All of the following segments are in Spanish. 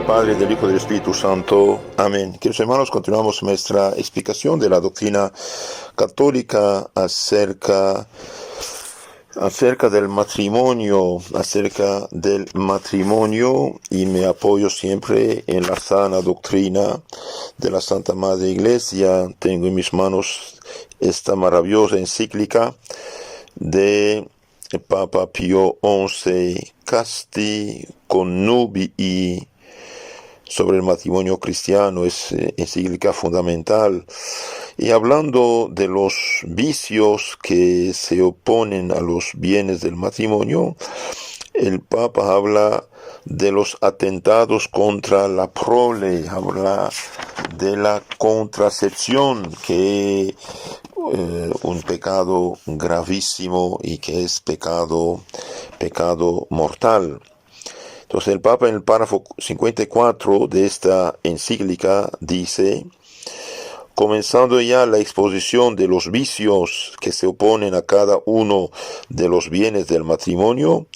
Padre, del Hijo y del Espíritu Santo. Amén. Queridos hermanos, continuamos nuestra explicación de la doctrina católica acerca del matrimonio, y me apoyo siempre en la sana doctrina de la Santa Madre Iglesia. Tengo en mis manos esta maravillosa encíclica de Papa Pío XI, Casti Connubii, sobre el matrimonio cristiano. Es encíclica fundamental. Y hablando de los vicios que se oponen a los bienes del matrimonio, el Papa habla de los atentados contra la prole, habla de la contracepción, que es un pecado gravísimo y que es pecado mortal. Entonces el Papa, en el párrafo 54 de esta encíclica, dice: comenzando ya la exposición de los vicios que se oponen a cada uno de los bienes del matrimonio,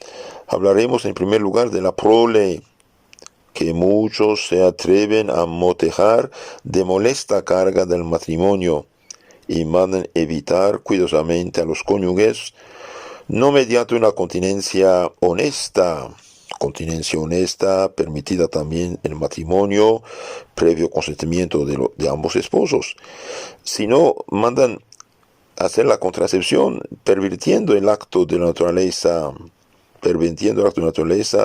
hablaremos en primer lugar de la prole, que muchos se atreven a motejar de molesta carga del matrimonio y mandan evitar cuidadosamente a los cónyuges, no mediante una continencia honesta permitida también en el matrimonio, previo consentimiento de ambos esposos, sino mandan hacer la contracepción, pervirtiendo el acto de naturaleza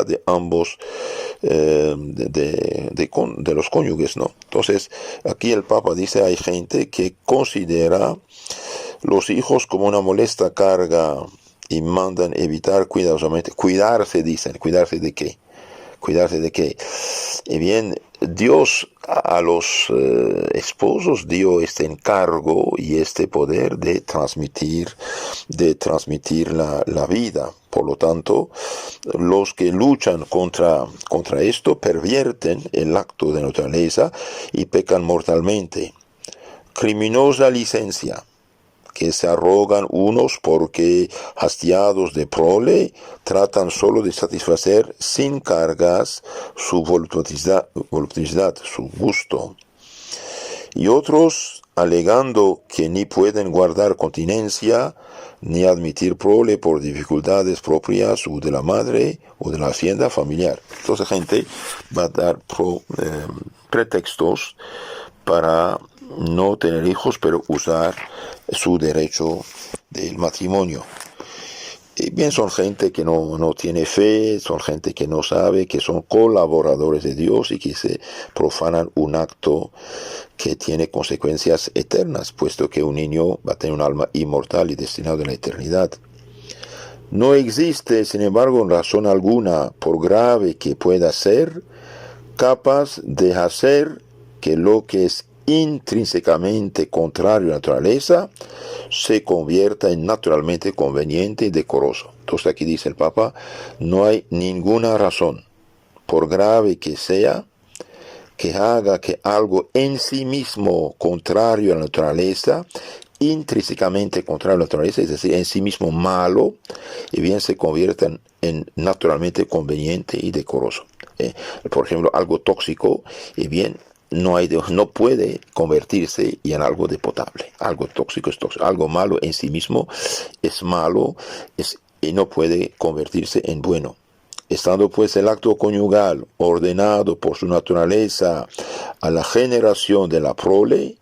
de ambos, de los cónyuges, ¿no? Entonces, aquí el Papa dice: hay gente que considera los hijos como una molesta carga y mandan evitar cuidadosamente. ¿Cuidarse de qué? Y bien, Dios a los esposos dio este encargo y este poder de transmitir la vida. Por lo tanto, los que luchan contra esto pervierten el acto de naturaleza y pecan mortalmente. Criminosa licencia que se arrogan unos porque, hastiados de prole, tratan solo de satisfacer sin cargas su voluptuosidad, su gusto. Y otros, alegando que ni pueden guardar continencia, ni admitir prole por dificultades propias o de la madre o de la hacienda familiar. Entonces, gente va a dar pretextos para no tener hijos, pero usar su derecho del matrimonio. Y bien, son gente que no tiene fe, son gente que no sabe, que son colaboradores de Dios y que se profanan un acto que tiene consecuencias eternas, puesto que un niño va a tener un alma inmortal y destinado a la eternidad. No existe, sin embargo, razón alguna, por grave que pueda ser, capaz de hacer que lo que es intrínsecamente contrario a la naturaleza se convierta en naturalmente conveniente y decoroso. Entonces aquí dice el Papa: no hay ninguna razón, por grave que sea, que haga que algo en sí mismo contrario a la naturaleza, intrínsecamente contrario a la naturaleza, es decir, en sí mismo malo, y bien se convierta en naturalmente conveniente y decoroso. Por ejemplo, algo tóxico, y bien no puede convertirse en algo de potable. Algo tóxico es tóxico. Algo malo en sí mismo es malo y no puede convertirse en bueno. Estando pues el acto conyugal ordenado por su naturaleza a la generación de la prole,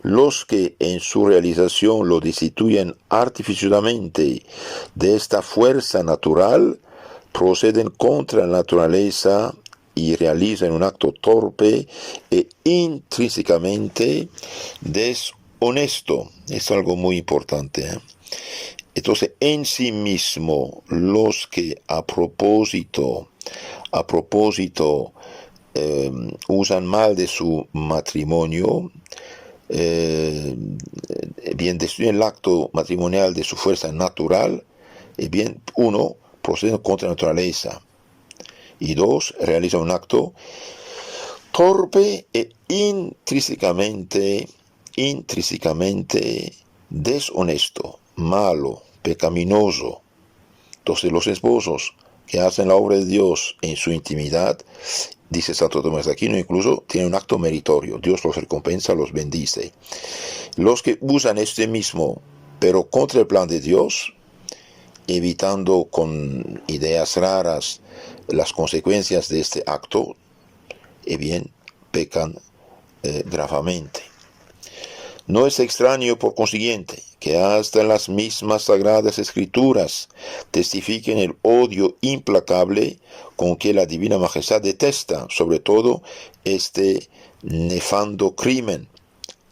los que en su realización lo destituyen artificiosamente de esta fuerza natural proceden contra la naturaleza y realizan un acto torpe e intrínsecamente deshonesto. Es algo muy importante, ¿eh? Entonces, en sí mismo, los que a propósito usan mal de su matrimonio, bien destruyen el acto matrimonial de su fuerza natural, y bien, uno, proceden contra la naturaleza, y dos, realizan un acto torpe e intrínsecamente deshonesto, malo, pecaminoso. Entonces los esposos que hacen la obra de Dios en su intimidad dice Santo Tomás de Aquino, incluso tiene un acto meritorio. Dios los recompensa, los bendice. Los que usan este mismo, pero contra el plan de Dios, evitando con ideas raras las consecuencias de este acto, bien, pecan gravemente. No es extraño, por consiguiente, que hasta las mismas sagradas escrituras testifiquen el odio implacable con que la Divina Majestad detesta, sobre todo, este nefando crimen,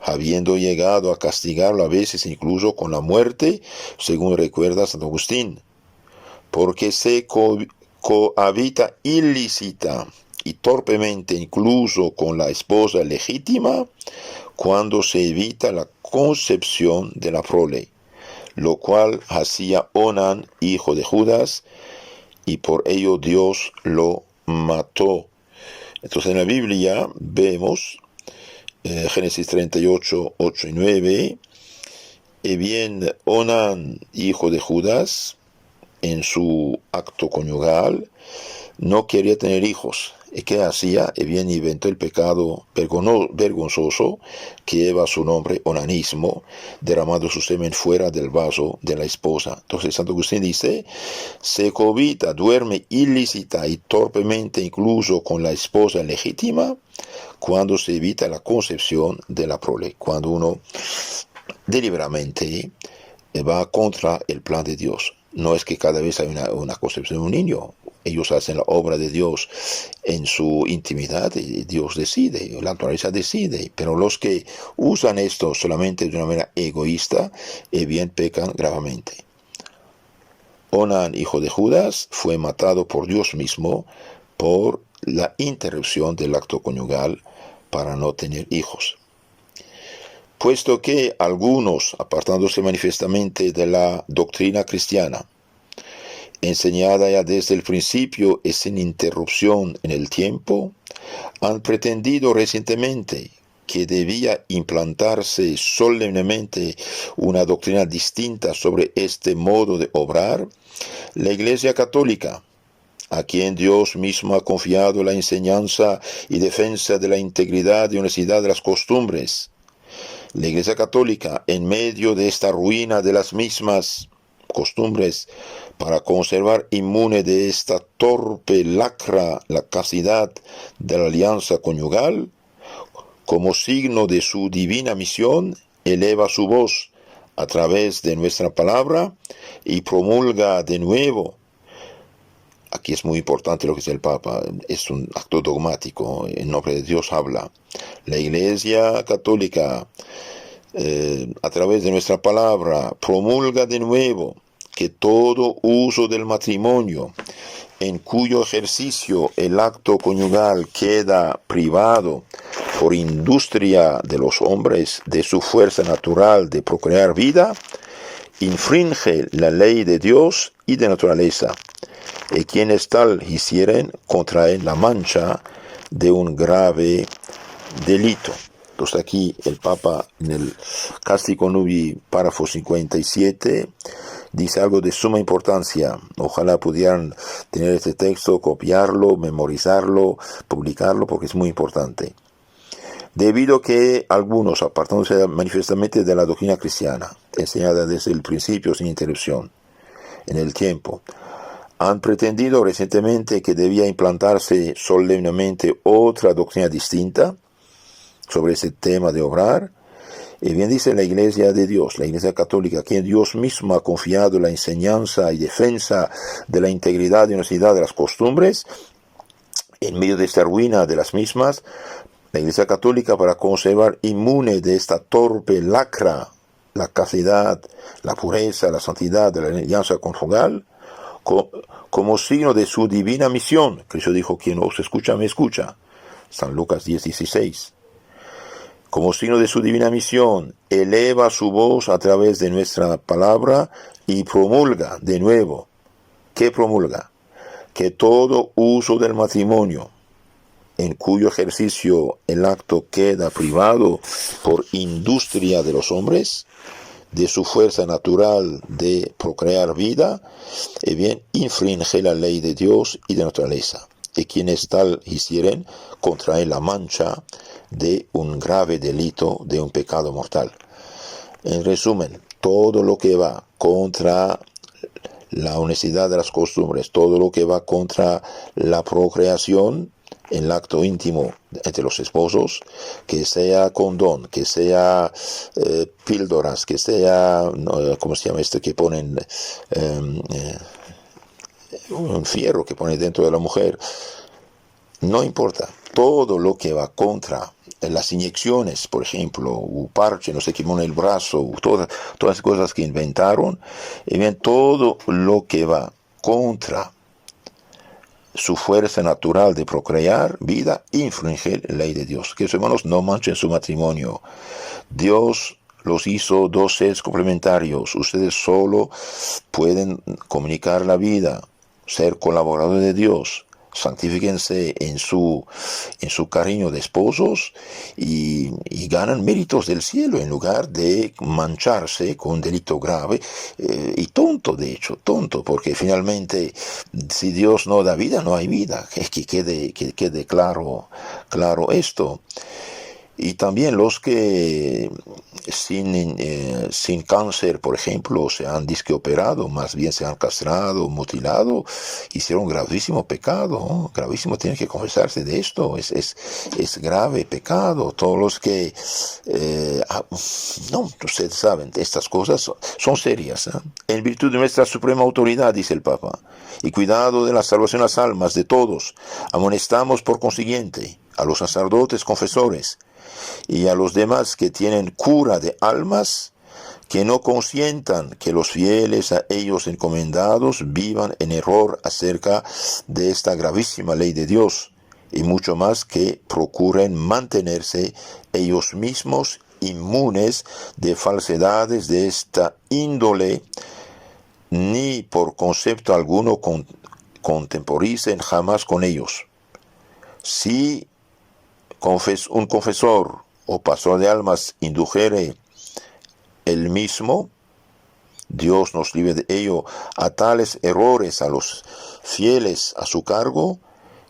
habiendo llegado a castigarlo a veces incluso con la muerte, según recuerda San Agustín, porque se cohabita ilícita y torpemente incluso con la esposa legítima, cuando se evita la concepción de la prole, lo cual hacía Onán, hijo de Judas, y por ello Dios lo mató. Entonces en la Biblia vemos Génesis 38, 8 y 9, y bien Onán, hijo de Judas, en su acto conyugal, no quería tener hijos. ¿Y qué hacía? Y bien inventó el pecado vergonzoso que lleva su nombre, onanismo, derramando su semen fuera del vaso de la esposa. Entonces Santo Agustín dice, se cohabita, duerme ilícita y torpemente incluso con la esposa legítima, cuando se evita la concepción de la prole, cuando uno deliberadamente va contra el plan de Dios. No es que cada vez hay una concepción de un niño. Ellos hacen la obra de Dios en su intimidad y Dios decide, la naturaleza decide. Pero los que usan esto solamente de una manera egoísta, bien pecan gravemente. Onán, hijo de Judas, fue matado por Dios mismo por la interrupción del acto conyugal para no tener hijos. Puesto que algunos, apartándose manifiestamente de la doctrina cristiana, enseñada ya desde el principio y sin interrupción en el tiempo, han pretendido recientemente que debía implantarse solemnemente una doctrina distinta sobre este modo de obrar, la Iglesia Católica, a quien Dios mismo ha confiado la enseñanza y defensa de la integridad y honestidad de las costumbres, la Iglesia Católica, en medio de esta ruina de las mismas costumbres, para conservar inmune de esta torpe lacra la castidad de la alianza conyugal, como signo de su divina misión, eleva su voz a través de nuestra palabra y promulga de nuevo. Aquí es muy importante lo que dice el Papa, es un acto dogmático, en nombre de Dios habla. La Iglesia Católica, a través de nuestra palabra, promulga de nuevo que todo uso del matrimonio, en cuyo ejercicio el acto conyugal queda privado por industria de los hombres de su fuerza natural de procrear vida, infringe la ley de Dios y de naturaleza, y quienes tal hicieren contraen la mancha de un grave delito. Entonces aquí el Papa en el Castigo Nubi, párrafo 57, dice algo de suma importancia. Ojalá pudieran tener este texto, copiarlo, memorizarlo, publicarlo, porque es muy importante. Debido a que algunos, apartándose manifiestamente de la doctrina cristiana, enseñada desde el principio sin interrupción, en el tiempo, han pretendido recientemente que debía implantarse solemnemente otra doctrina distinta sobre ese tema de obrar, y bien dice la Iglesia de Dios, la Iglesia Católica, a quien Dios mismo ha confiado la enseñanza y defensa de la integridad y honestidad de las costumbres, en medio de esta ruina de las mismas, la Iglesia Católica, para conservar inmune de esta torpe lacra la castidad, la pureza, la santidad de la alianza conjugal, como signo de su divina misión. Cristo dijo, quien os escucha, me escucha. San Lucas 10:16. Como signo de su divina misión, eleva su voz a través de nuestra palabra y promulga de nuevo. ¿Qué promulga? Que todo uso del matrimonio, en cuyo ejercicio el acto queda privado por industria de los hombres, de su fuerza natural de procrear vida, bien infringe la ley de Dios y de naturaleza. y quienes tal hicieren contraen la mancha de un grave delito, de un pecado mortal. En resumen, todo lo que va contra la honestidad de las costumbres, todo lo que va contra la procreación en el acto íntimo entre los esposos, que sea condón, que sea píldoras, que sea, ¿cómo se llama esto que ponen? Un fierro que pone dentro de la mujer. No importa, todo lo que va contra las inyecciones, por ejemplo, o parche, no sé qué pone el brazo, todas las cosas que inventaron, y bien, todo lo que va contra su fuerza natural de procrear vida, infringe la ley de Dios. Que sus hermanos no manchen su matrimonio. Dios los hizo dos seres complementarios. Ustedes solo pueden comunicar la vida, ser colaboradores de Dios. Santifíquense en su cariño de esposos y ganan méritos del cielo en lugar de mancharse con un delito grave y tonto, de hecho, tonto, porque finalmente si Dios no da vida, no hay vida. Es que quede claro esto. Y también los que sin cáncer, por ejemplo, se han disque operado, más bien se han castrado, mutilado, hicieron gravísimo pecado, ¿no? Gravísimo, tienen que confesarse de esto, es grave pecado. Todos los que, no, ustedes saben, estas cosas son serias, ¿eh? En virtud de nuestra suprema autoridad, dice el Papa, y cuidado de la salvación de las almas de todos, amonestamos por consiguiente a los sacerdotes confesores y a los demás que tienen cura de almas, que no consientan que los fieles a ellos encomendados vivan en error acerca de esta gravísima ley de Dios, y mucho más que procuren mantenerse ellos mismos inmunes de falsedades de esta índole, ni por concepto alguno contemporicen jamás con ellos. Si un confesor o pastor de almas indujere el mismo, Dios nos libre de ello, a tales errores a los fieles a su cargo,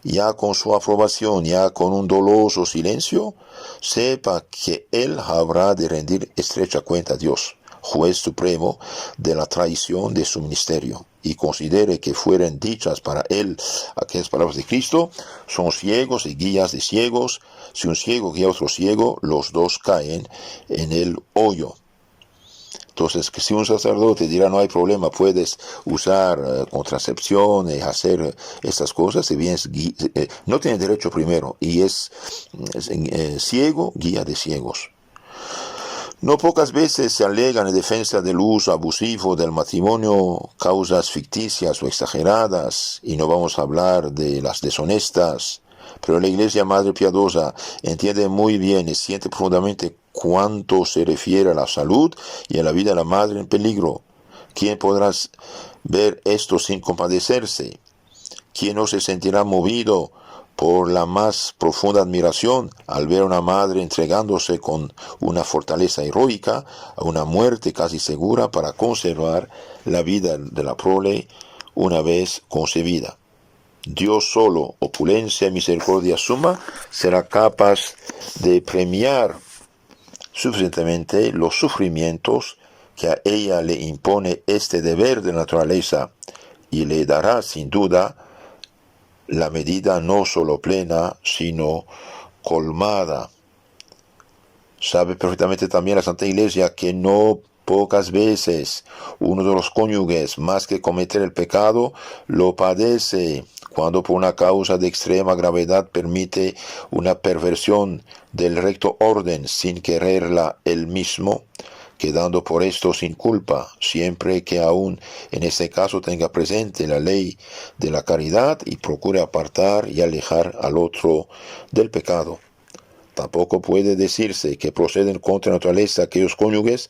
ya con su aprobación, ya con un doloso silencio, sepa que él habrá de rendir estrecha cuenta a Dios, juez supremo de la traición de su ministerio, y considere que fueren dichas para él aquellas palabras de Cristo: son ciegos y guías de ciegos, si un ciego guía a otro ciego, los dos caen en el hoyo. Entonces, que si un sacerdote dirá no hay problema, puedes usar contracepción y hacer estas cosas, si bien no tiene derecho primero, y es ciego, guía de ciegos. No pocas veces se alegan en defensa del uso abusivo del matrimonio causas ficticias o exageradas, y no vamos a hablar de las deshonestas, pero la Iglesia Madre Piadosa entiende muy bien y siente profundamente cuánto se refiere a la salud y a la vida de la madre en peligro. ¿Quién podrá ver esto sin compadecerse? ¿Quién no se sentirá movido por la más profunda admiración al ver a una madre entregándose con una fortaleza heroica a una muerte casi segura para conservar la vida de la prole una vez concebida? Dios solo, opulencia y misericordia suma, será capaz de premiar suficientemente los sufrimientos que a ella le impone este deber de naturaleza, y le dará sin duda la medida no solo plena, sino colmada. Sabe perfectamente también la Santa Iglesia que no pocas veces uno de los cónyuges, más que cometer el pecado, lo padece cuando por una causa de extrema gravedad permite una perversión del recto orden sin quererla él mismo, quedando por esto sin culpa, siempre que aún en este caso tenga presente la ley de la caridad y procure apartar y alejar al otro del pecado. Tampoco puede decirse que proceden contra naturaleza aquellos cónyuges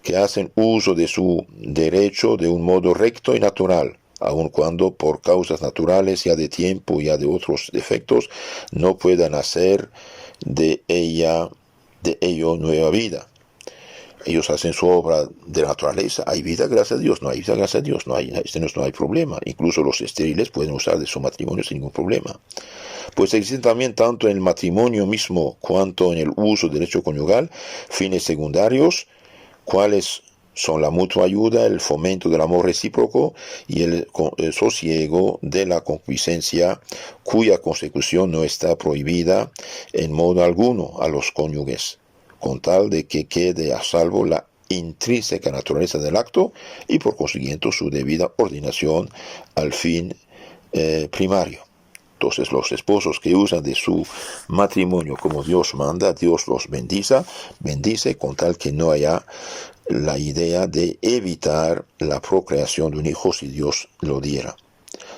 que hacen uso de su derecho de un modo recto y natural, aun cuando por causas naturales, ya de tiempo, ya de otros defectos, no puedan hacer de ello nueva vida. ellos hacen su obra de la naturaleza. Hay vida, gracias a Dios. No hay vida, gracias a Dios. No hay problema. Incluso los estériles pueden usar de su matrimonio sin ningún problema. Pues existen también, tanto en el matrimonio mismo cuanto en el uso del derecho conyugal, fines secundarios, cuáles son la mutua ayuda, el fomento del amor recíproco y el sosiego de la concupiscencia, cuya consecución no está prohibida en modo alguno a los cónyuges, con tal de que quede a salvo la intrínseca naturaleza del acto y por consiguiente su debida ordinación al fin primario. Entonces los esposos que usan de su matrimonio como Dios manda, Dios los bendice con tal que no haya la idea de evitar la procreación de un hijo si Dios lo diera.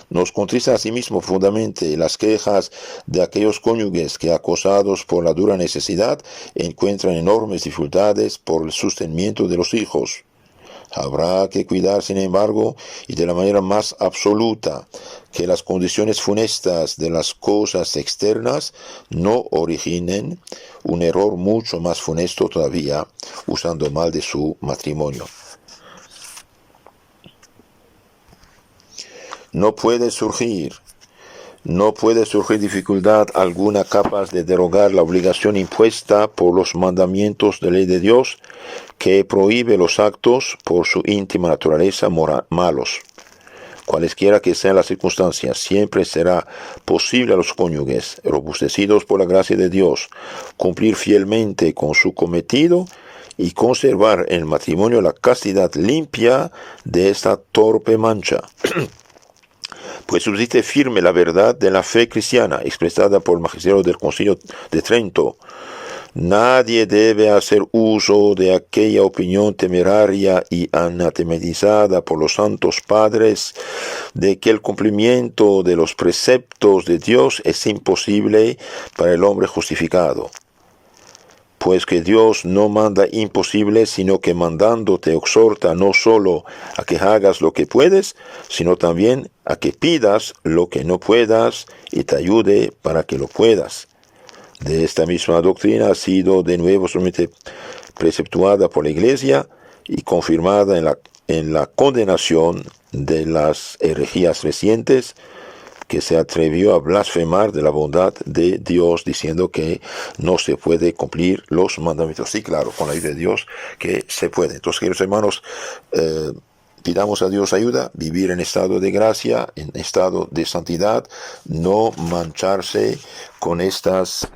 Nos contrista asimismo profundamente las quejas de aquellos cónyuges que, acosados por la dura necesidad, encuentran enormes dificultades por el sostenimiento de los hijos. Habrá que cuidar, sin embargo, y de la manera más absoluta, que las condiciones funestas de las cosas externas no originen un error mucho más funesto todavía, usando mal de su matrimonio. No puede surgir dificultad alguna capaz de derogar la obligación impuesta por los mandamientos de ley de Dios, que prohíbe los actos por su íntima naturaleza malos. Cualesquiera que sean las circunstancias, siempre será posible a los cónyuges, robustecidos por la gracia de Dios, cumplir fielmente con su cometido y conservar en el matrimonio la castidad limpia de esta torpe mancha. Pues subsiste firme la verdad de la fe cristiana, expresada por el magisterio del Concilio de Trento. Nadie debe hacer uso de aquella opinión temeraria y anatematizada por los santos padres de que el cumplimiento de los preceptos de Dios es imposible para el hombre justificado. Pues que Dios no manda imposible, sino que mandando te exhorta no solo a que hagas lo que puedes, sino también a que pidas lo que no puedas y te ayude para que lo puedas. De esta misma doctrina ha sido de nuevo solamente preceptuada por la Iglesia y confirmada en la condenación de las herejías recientes, que se atrevió a blasfemar de la bondad de Dios, diciendo que no se puede cumplir los mandamientos. Sí, claro, con la ayuda de Dios que se puede. Entonces, queridos hermanos, pidamos a Dios ayuda, vivir en estado de gracia, en estado de santidad, no mancharse con estas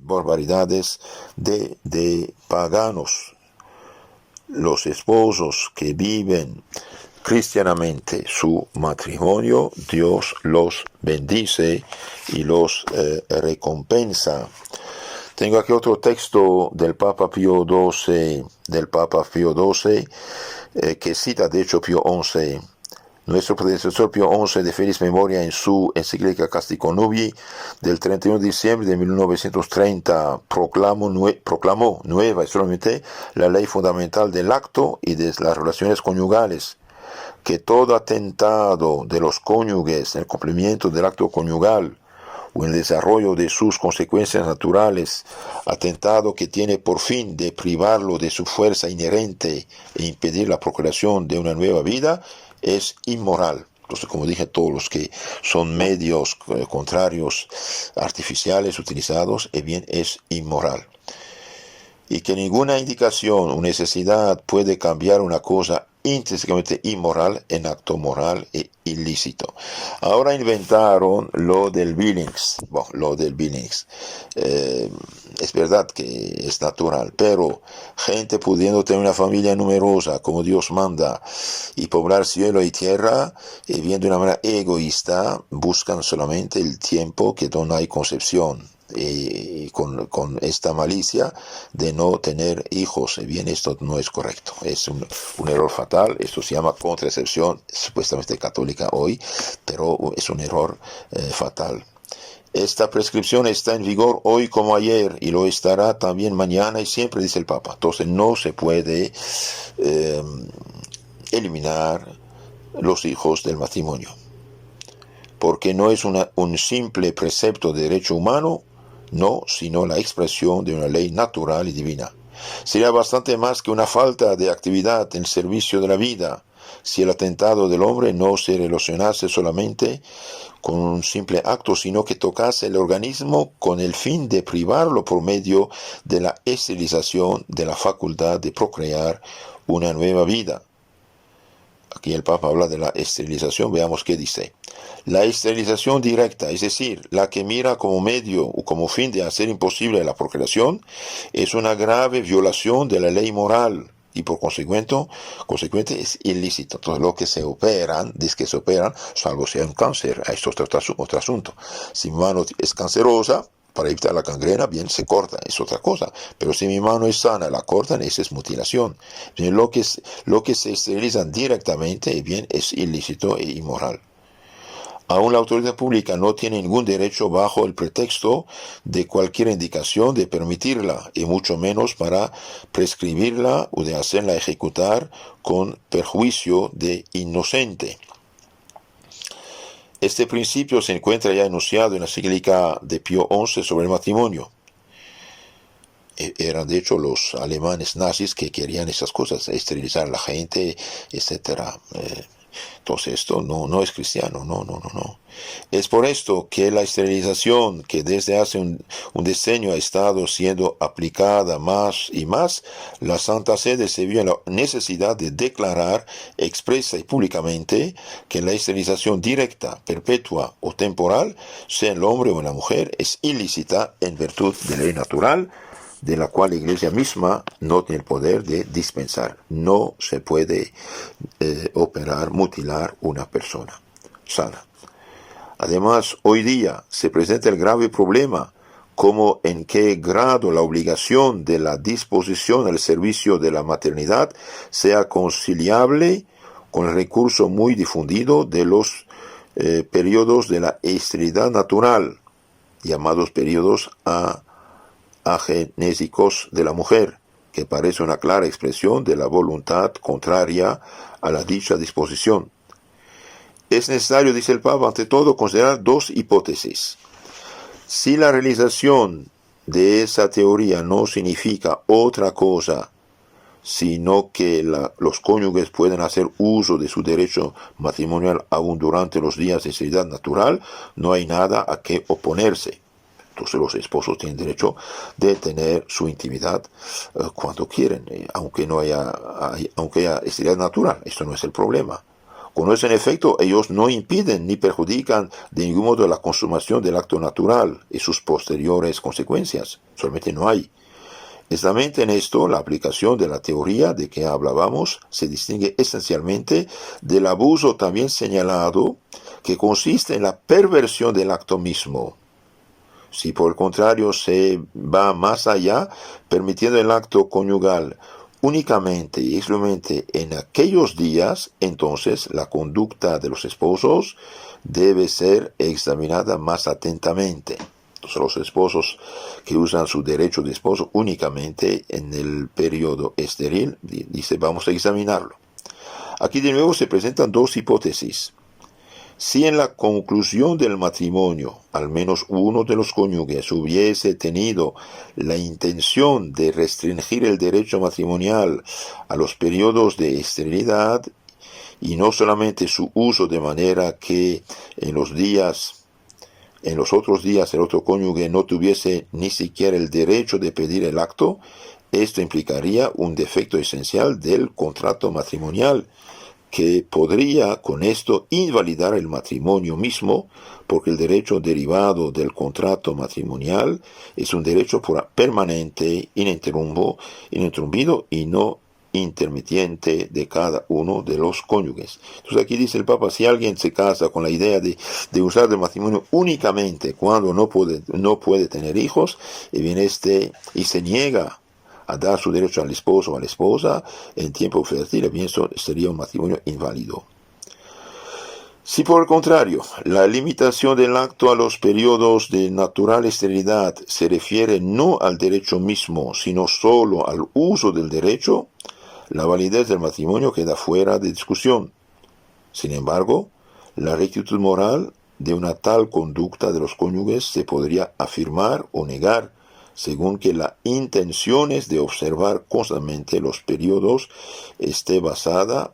barbaridades de paganos. Los esposos que viven cristianamente su matrimonio, Dios los bendice y los recompensa. Tengo aquí otro texto del Papa Pío XII, que cita de hecho Pío XI. Nuestro predecesor Pío XI, de feliz memoria, en su encíclica Castico Nubi del 31 de diciembre de 1930, proclamó nueva y solamente la ley fundamental del acto y de las relaciones conyugales, que todo atentado de los cónyuges en el cumplimiento del acto conyugal o en el desarrollo de sus consecuencias naturales, atentado que tiene por fin de privarlo de su fuerza inherente e impedir la procreación de una nueva vida, es inmoral. Entonces, como dije, todos los que son medios contrarios artificiales utilizados, bien, es inmoral. Y que ninguna indicación o necesidad puede cambiar una cosa intrínsecamente inmoral en acto moral e ilícito. Ahora inventaron lo del Billings. Es verdad que es natural, pero gente pudiendo tener una familia numerosa como Dios manda y poblar cielo y tierra, bien de una manera egoísta, buscan solamente el tiempo que no hay concepción. Con esta malicia de no tener hijos. Bien, esto no es correcto, es un error fatal. Esto se llama contracepción supuestamente católica hoy, pero es un error fatal. Esta prescripción está en vigor hoy como ayer y lo estará también mañana y siempre, dice el Papa. Entonces no se puede eliminar los hijos del matrimonio, porque no es un simple precepto de derecho humano, no, sino la expresión de una ley natural y divina. Sería bastante más que una falta de actividad en servicio de la vida si el atentado del hombre no se relacionase solamente con un simple acto, sino que tocase el organismo con el fin de privarlo por medio de la esterilización de la facultad de procrear una nueva vida. Aquí el Papa habla de la esterilización, veamos qué dice. La esterilización directa, es decir, la que mira como medio o como fin de hacer imposible la procreación, es una grave violación de la ley moral y por consecuente es ilícito. Entonces lo que se operan, dice que se operan, salvo sea un cáncer, esto es otro asunto. Si mi mano es cancerosa, para evitar la gangrena, bien, se corta, es otra cosa. Pero si mi mano es sana, la cortan, esa es mutilación. Bien, lo que se esterilizan directamente, bien, es ilícito e inmoral. Aún la autoridad pública no tiene ningún derecho bajo el pretexto de cualquier indicación de permitirla, y mucho menos para prescribirla o de hacerla ejecutar con perjuicio de inocente. Este principio se encuentra ya enunciado en la encíclica de Pío XI sobre el matrimonio. Eran de hecho los alemanes nazis que querían esas cosas, esterilizar a la gente, etc. Entonces esto no es cristiano, no. Es por esto que la esterilización, que desde hace un decenio ha estado siendo aplicada más y más, la Santa Sede se vio en la necesidad de declarar expresa y públicamente que la esterilización directa, perpetua o temporal, sea en el hombre o en la mujer, es ilícita en virtud de la ley natural, de la cual la Iglesia misma no tiene el poder de dispensar. No se puede operar, mutilar una persona sana. Además, hoy día se presenta el grave problema como en qué grado la obligación de la disposición al servicio de la maternidad sea conciliable con el recurso muy difundido de los periodos de la esterilidad natural, llamados periodos agenésicos de la mujer, que parece una clara expresión de la voluntad contraria a la dicha disposición. Es necesario, dice el Papa, ante todo considerar dos hipótesis. Si la realización de esa teoría no significa otra cosa, sino que los cónyuges pueden hacer uso de su derecho matrimonial aún durante los días de esterilidad natural, no hay nada a qué oponerse. Entonces los esposos tienen derecho de tener su intimidad cuando quieren, aunque haya esterilidad natural. Esto no es el problema. Con eso, en efecto, ellos no impiden ni perjudican de ningún modo la consumación del acto natural y sus posteriores consecuencias. Solamente no hay. Precisamente en esto, la aplicación de la teoría de que hablábamos se distingue esencialmente del abuso también señalado, que consiste en la perversión del acto mismo. Si por el contrario se va más allá, permitiendo el acto conyugal únicamente y exclusivamente en aquellos días, entonces la conducta de los esposos debe ser examinada más atentamente. Entonces los esposos que usan su derecho de esposo únicamente en el periodo estéril, dice, vamos a examinarlo. Aquí de nuevo se presentan dos hipótesis. Si en la conclusión del matrimonio al menos uno de los cónyuges hubiese tenido la intención de restringir el derecho matrimonial a los periodos de esterilidad, y no solamente su uso de manera que en los otros días el otro cónyuge no tuviese ni siquiera el derecho de pedir el acto, esto implicaría un defecto esencial del contrato matrimonial, que podría con esto invalidar el matrimonio mismo, porque el derecho derivado del matrimonial es un derecho permanente, ininterrumpido y no intermitiente de cada uno de los cónyuges. Entonces aquí dice el Papa, si alguien se casa con la idea de usar el matrimonio únicamente cuando no puede tener hijos, y se niega a dar su derecho al esposo o a la esposa en tiempo fértil, bien, sería un matrimonio inválido. Si por el contrario, la limitación del acto a los periodos de natural esterilidad se refiere no al derecho mismo, sino solo al uso del derecho, la validez del matrimonio queda fuera de discusión. Sin embargo, la rectitud moral de una tal conducta de los cónyuges se podría afirmar o negar, según que la intención es de observar constantemente los periodos esté basada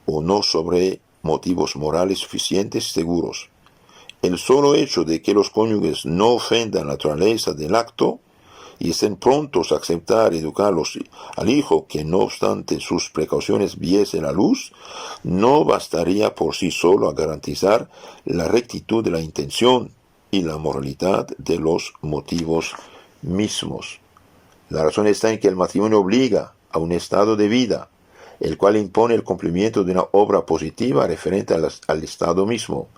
o no sobre motivos morales suficientes y seguros. El solo hecho de que los cónyuges no ofendan la naturaleza del acto y estén prontos a aceptar y educar al hijo que no obstante sus precauciones viese la luz, no bastaría por sí solo a garantizar la rectitud de la intención y la moralidad de los motivos mismos. La razón está en que el matrimonio obliga a un estado de vida, el cual impone el cumplimiento de una obra positiva referente al estado mismo.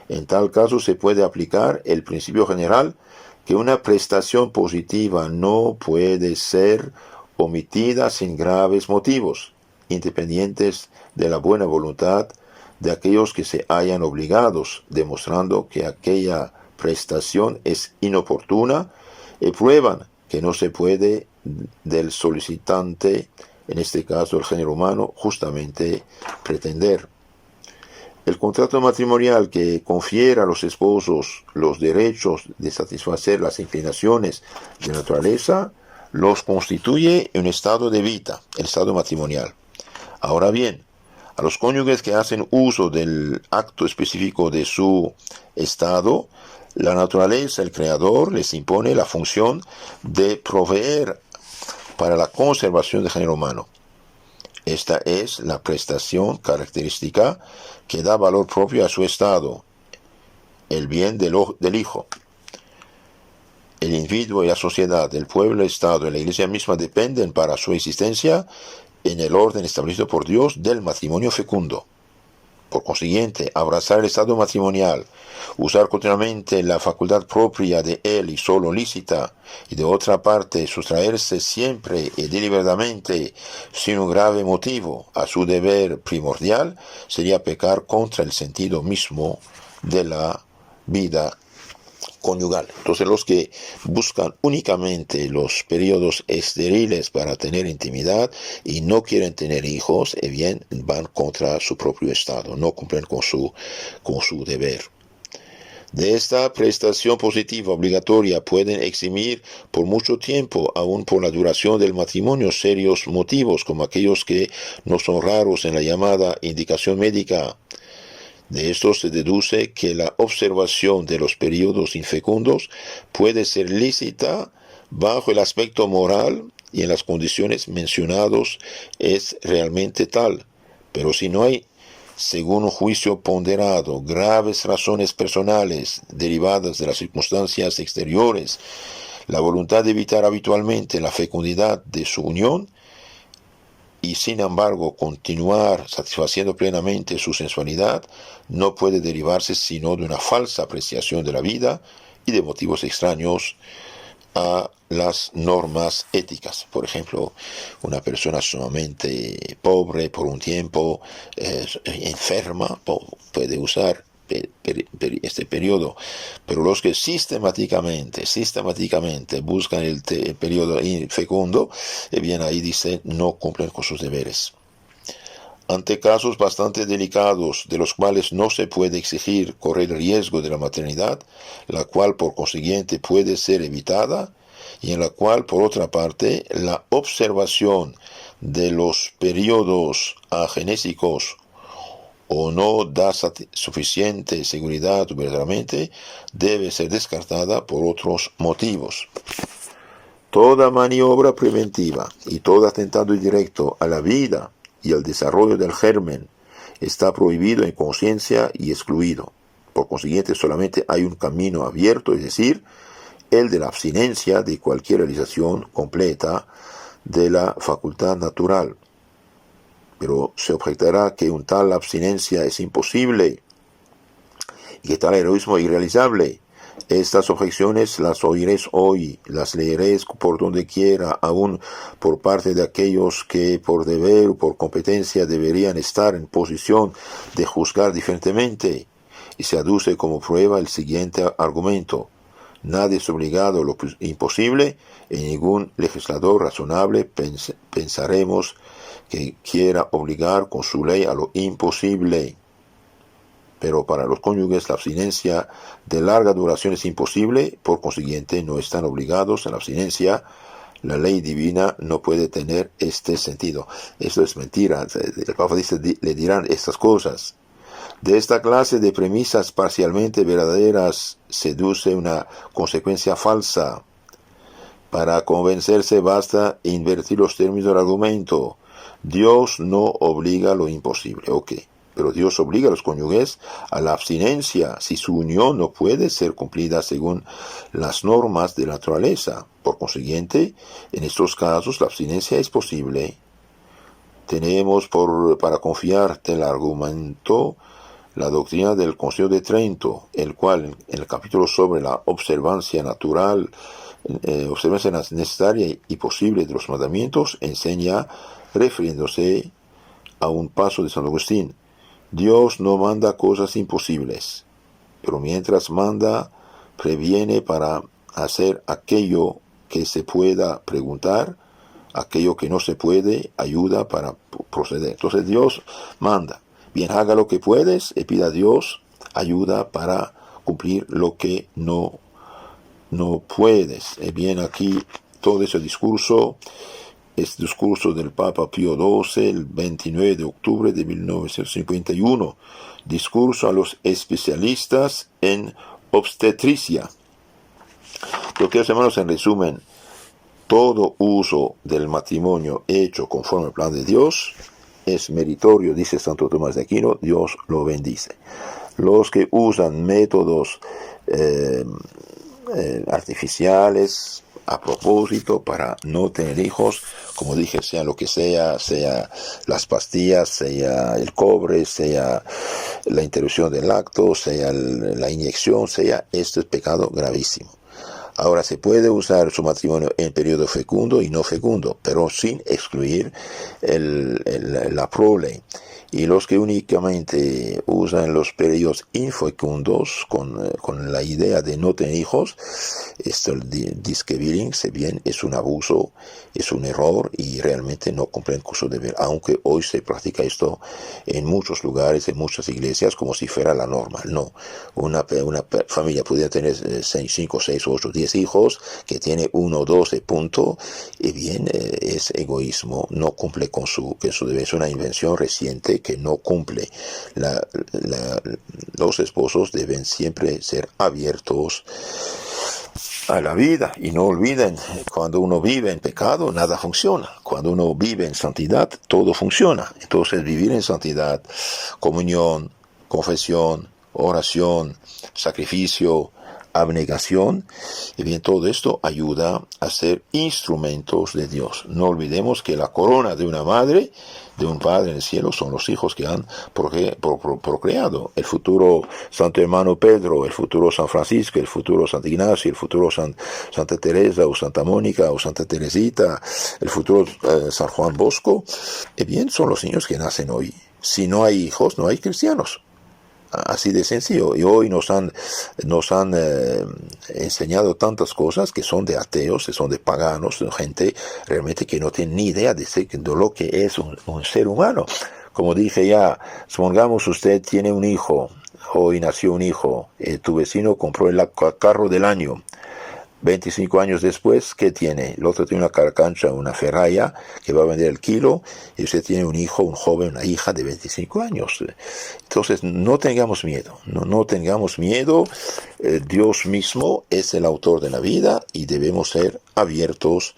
En tal caso se puede aplicar el principio general que una prestación positiva no puede ser omitida sin graves motivos, independientes de la buena voluntad de aquellos que se hayan obligados, demostrando que aquella prestación es inoportuna y prueban que no se puede del solicitante, en este caso el género humano, justamente pretender. El contrato matrimonial que confiere a los esposos los derechos de satisfacer las inclinaciones de naturaleza los constituye un estado de vida, el estado matrimonial. Ahora bien, a los cónyuges que hacen uso del acto específico de su estado, la naturaleza, el creador, les impone la función de proveer para la conservación del género humano. Esta es la prestación característica que da valor propio a su estado, el bien del hijo. El individuo y la sociedad, el pueblo, el Estado y la Iglesia misma dependen para su existencia en el orden establecido por Dios del matrimonio fecundo. Por consiguiente, abrazar el estado matrimonial, usar continuamente la facultad propia de él y solo lícita, y de otra parte sustraerse siempre y deliberadamente, sin un grave motivo, a su deber primordial, sería pecar contra el sentido mismo de la vida conyugal. Entonces los que buscan únicamente los periodos estériles para tener intimidad y no quieren tener hijos, bien van contra su propio estado, no cumplen con su deber. De esta prestación positiva obligatoria pueden eximir por mucho tiempo, aun por la duración del matrimonio, serios motivos como aquellos que no son raros en la llamada indicación médica. De esto se deduce que la observación de los periodos infecundos puede ser lícita bajo el aspecto moral y en las condiciones mencionadas es realmente tal. Pero si no hay, según un juicio ponderado, graves razones personales derivadas de las circunstancias exteriores, la voluntad de evitar habitualmente la fecundidad de su unión, y sin embargo continuar satisfaciendo plenamente su sensualidad, no puede derivarse sino de una falsa apreciación de la vida y de motivos extraños a las normas éticas. Por ejemplo, una persona sumamente pobre por un tiempo, enferma, puede usar este periodo, pero los que sistemáticamente buscan el periodo fecundo, bien ahí dice no cumplen con sus deberes. Ante casos bastante delicados de los cuales no se puede exigir correr el riesgo de la maternidad, la cual por consiguiente puede ser evitada, y en la cual por otra parte la observación de los periodos agenésicos o no da suficiente seguridad verdaderamente, debe ser descartada por otros motivos. Toda maniobra preventiva y todo atentado directo a la vida y al desarrollo del germen está prohibido en conciencia y excluido. Por consiguiente, solamente hay un camino abierto, es decir, el de la abstinencia de cualquier realización completa de la facultad natural. Pero se objetará que un tal abstinencia es imposible y que tal heroísmo es irrealizable. Estas objeciones las oiréis hoy, las leeréis por donde quiera, aún por parte de aquellos que por deber o por competencia deberían estar en posición de juzgar diferentemente. Y se aduce como prueba el siguiente argumento: nadie es obligado a lo imposible, y ningún legislador razonable pensaremos que quiera obligar con su ley a lo imposible. pero para los cónyuges la abstinencia de larga duración es imposible, por consiguiente no están obligados a la abstinencia. La ley divina no puede tener este sentido. Esto es mentira. El Papa dice, le dirán estas cosas. De esta clase de premisas parcialmente verdaderas seduce una consecuencia falsa. Para convencerse basta invertir los términos del argumento. Dios no obliga lo imposible. Ok. Pero Dios obliga a los cónyuges a la abstinencia si su unión no puede ser cumplida según las normas de la naturaleza. Por consiguiente, en estos casos la abstinencia es posible. Tenemos para confiar del argumento la doctrina del Concilio de Trento, el cual en el capítulo sobre la observancia natural, observancia necesaria y posible de los mandamientos, enseña, refiriéndose a un paso de San Agustín: Dios no manda cosas imposibles, pero mientras manda, previene para hacer aquello que se pueda preguntar, aquello que no se puede, ayuda para proceder. Entonces Dios manda, bien, haga lo que puedes, y pida a Dios ayuda para cumplir lo que no puedes. Bien, aquí todo ese discurso es discurso del Papa Pío XII, el 29 de octubre de 1951. Discurso a los especialistas en obstetricia. Lo que, hermanos, en resumen, todo uso del matrimonio hecho conforme al plan de Dios es meritorio, dice Santo Tomás de Aquino, Dios lo bendice. Los que usan métodos artificiales a propósito para no tener hijos, como dije, sea lo que sea las pastillas, sea el cobre, sea la interrupción del acto, sea la inyección, esto es pecado gravísimo. Ahora, se puede usar su matrimonio en periodo fecundo y no fecundo, pero sin excluir la prole. Y los que únicamente usan los periodos infecundos con la idea de no tener hijos, esto el disque-billing, si bien es un abuso, es un error y realmente no cumplen con su deber, aunque hoy se practica esto en muchos lugares, en muchas iglesias, como si fuera la norma. No, una familia pudiera tener 5, 6, 8, 10 hijos, que tiene 1, 12 puntos, y bien, es egoísmo, no cumple con su deber, es una invención reciente que no cumple. Los esposos deben siempre ser abiertos a la vida, y no olviden, cuando uno vive en pecado nada funciona, cuando uno vive en santidad todo funciona. Entonces vivir en santidad, comunión, confesión, oración, sacrificio, abnegación, y bien, todo esto ayuda a ser instrumentos de Dios. No olvidemos que la corona de una madre, de un padre en el cielo, son los hijos que han procreado. El futuro Santo Hermano Pedro, el futuro San Francisco, el futuro Santo Ignacio, el futuro Santa Teresa o Santa Mónica o Santa Teresita, el futuro San Juan Bosco, y bien, son los niños que nacen hoy. Si no hay hijos, no hay cristianos. Así de sencillo. Y hoy nos han enseñado tantas cosas que son de ateos, que son de paganos, de gente realmente que no tiene ni idea de lo que es un ser humano. Como dije ya, supongamos usted tiene un hijo, hoy nació un hijo, tu vecino compró el carro del año. 25 años después, ¿qué tiene? El otro tiene una carcancha, una ferralla, que va a vender el kilo, y usted tiene un hijo, un joven, una hija de 25 años. Entonces, no tengamos miedo, no tengamos miedo. Dios mismo es el autor de la vida, y debemos ser abiertos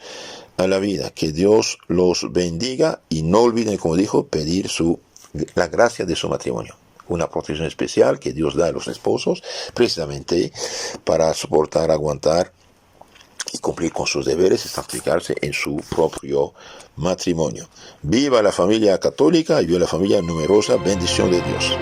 a la vida. Que Dios los bendiga, y no olviden, como dijo, pedir la gracia de su matrimonio. Una protección especial que Dios da a los esposos, precisamente para soportar, aguantar y cumplir con sus deberes, es aplicarse en su propio matrimonio. Viva la familia católica y viva la familia numerosa. Bendición de Dios.